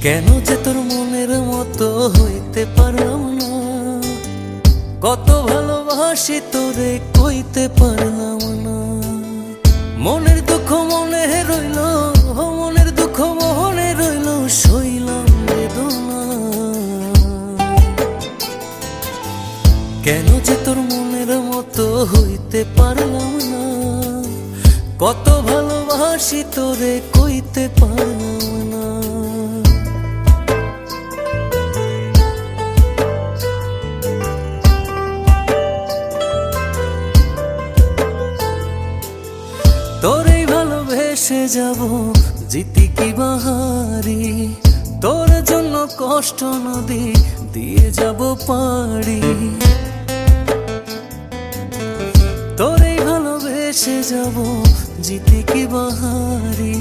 কেন যে তোর মনের মতো হইতে পারলাম না, কত ভালোবাসি তোরে কইতে পারলাম না। মনের দুঃখ মনে রইল, মনের দুঃখ মনে রইল, সইলাম বেদনা। কেন যে তোর মনের মতো হইতে পারলাম না, কত ভালোবাসি তোরে কইতে পারলাম না। তোরেই ভালোবেসে যাব জিতি কি বাহারি, তোর জন্য কষ্ট নদী দিয়ে যাব পাড়ি। তোরেই ভালোবেসে যাব জিতি কি বাহারি,